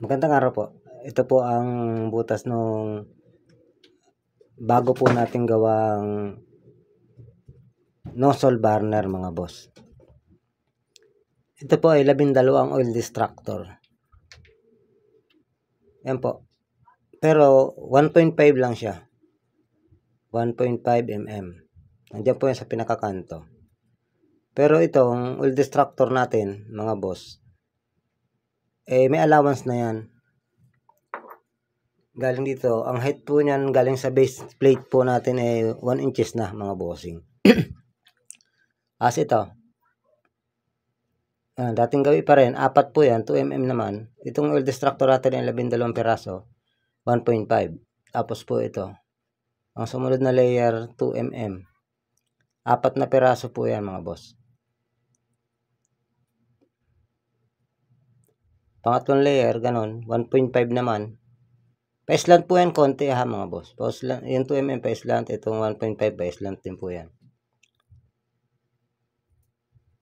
Magandang araw po. Ito po ang butas nung bago po nating gawang nozzle burner mga boss. Ito po ay 12 oil distractor. Yan po. Pero 1.5 lang siya. 1.5 mm. Nandiyan po yan sa pinakakanto. Pero itong oil distractor natin mga boss, may allowance na yan. Galing dito, ang height po niyan galing sa base plate po natin 1 inches na mga bossing. As ito, dating gawin pa rin, 4 po yan, 2 mm naman. Itong oil distractor natin ay 12 piraso, 1.5. Tapos po ito, ang sumunod na layer 2 mm. 4 na piraso po yan mga boss. Pangatlong layer, ganon, 1.5 naman. Pa-slant po yan konti ha mga boss. Yung 2 mm pa-slant, itong 1.5 pa-slant din po yan.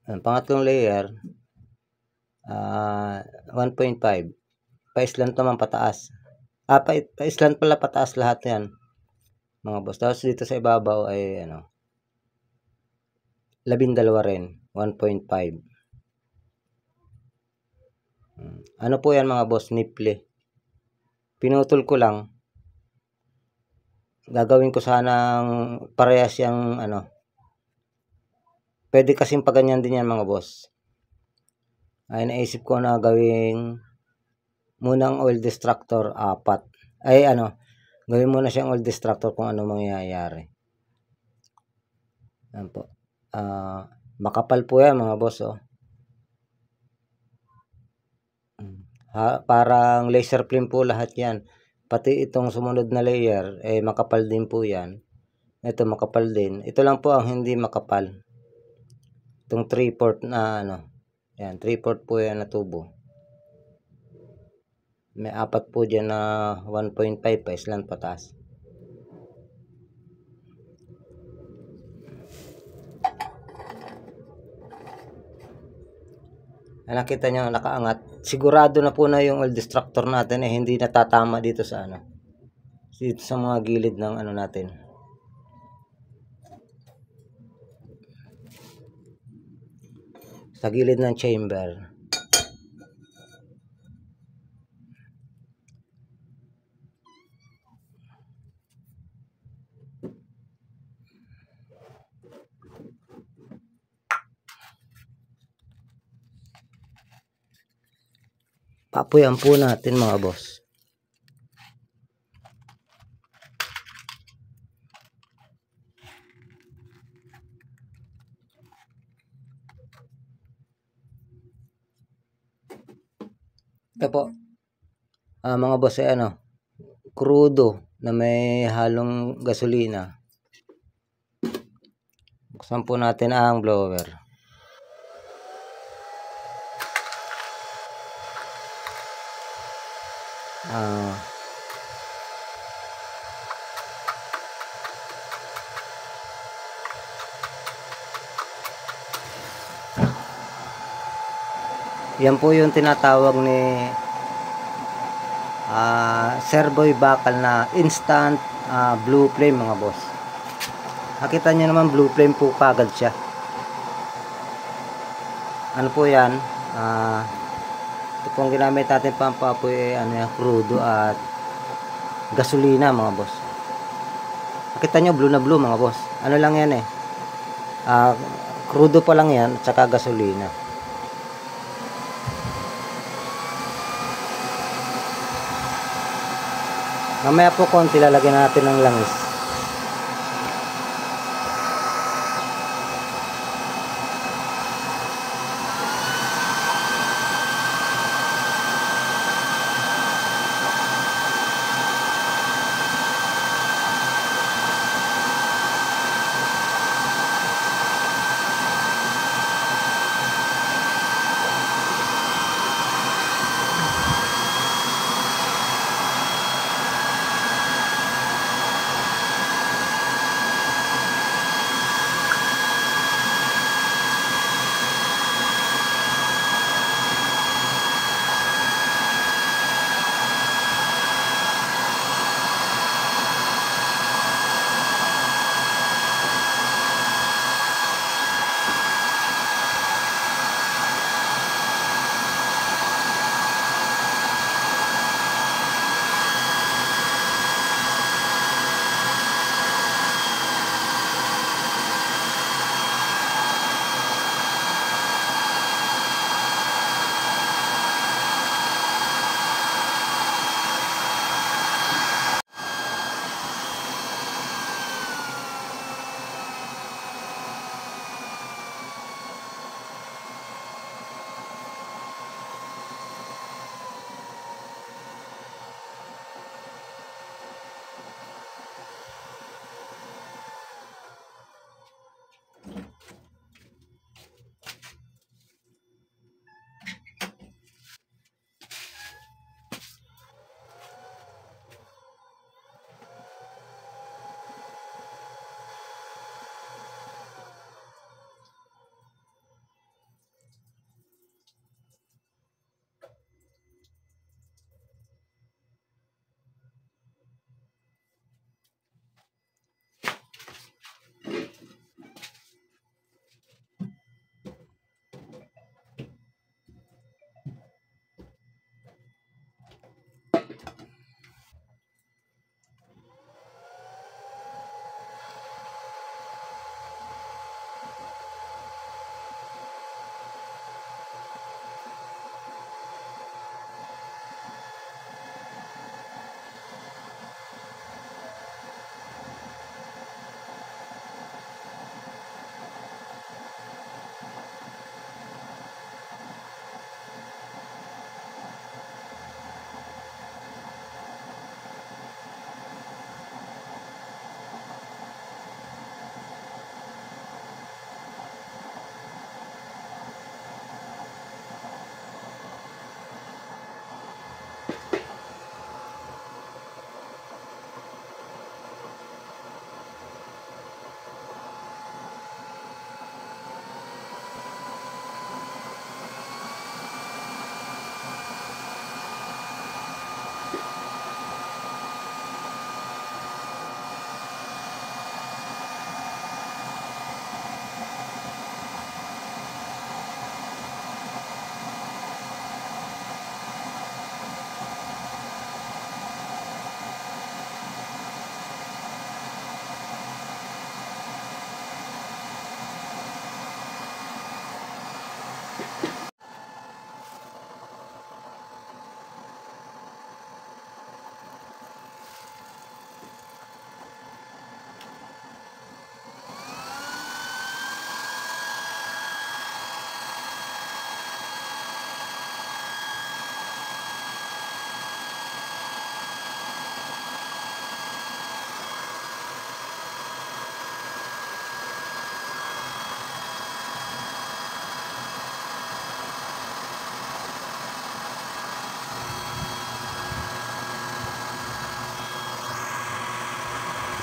Ang pangatlong layer, 1.5. Pa-slant naman pataas. Pa-slant pala pataas lahat yan mga boss. Tapos dito sa ibabaw ay 12 rin, 1.5. Ano po yan mga boss, nipple. Pinutol ko lang. Gagawin ko sanang parehas yung pwede kasing paganyan din yan mga boss. Ay naisip ko na gawing munang oil distractor 4. Gawin muna siyang oil distractor kung ano mangyayari. Yan po. Makapal po yan mga boss parang laser flame po lahat yan. Pati itong sumunod na layer makapal din po yan. Ito makapal din. Ito lang po ang hindi makapal. Itong 3/4 na yan, 3/4 po yan na tubo. May 4 po dyan na 1.5 pa islang pataas. Nakita nyo nakaangat. Sigurado na po na yung oil distractor natin hindi natatama dito sa dito sa mga gilid ng natin. Sa gilid ng chamber. Papuyan po natin mga boss. Ito po. Mga boss crudo na may halong gasolina. Buksan po natin ang blower. Yan po yung tinatawag ni Sir Boy Bakal na instant blue flame mga boss. Nakita nyo naman blue flame po kagad siya. Ano po yan? Ito pong ginamit natin pampapoy crudo at gasolina mga boss. Nakita nyo blue na blue mga boss. Ano lang yan crudo pa lang yan at saka gasolina. Mamaya po konti lalagyan natin ng langis.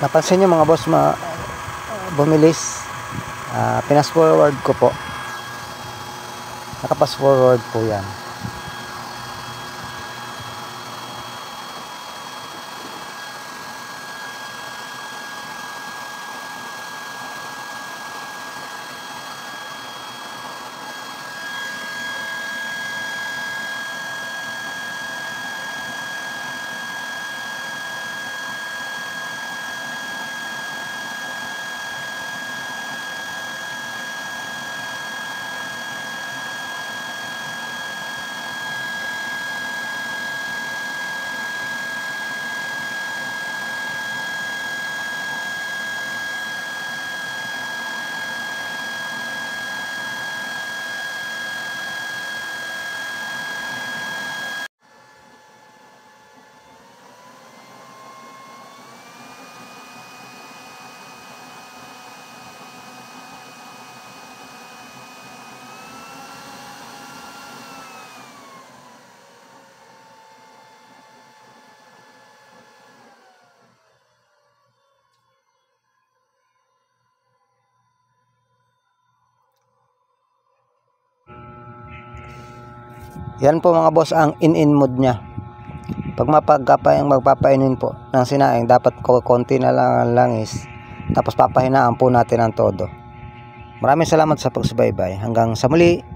napansin nyo mga boss, bumilis. Pinas forward ko po, nakapas forward po yan. Yan po mga boss ang in mode nya. Pag magpapainin po ng sinaing, dapat konti na lang ang langis, tapos papahinaan po natin ang todo. Maraming salamat sa pagsubaybay. Hanggang sa muli.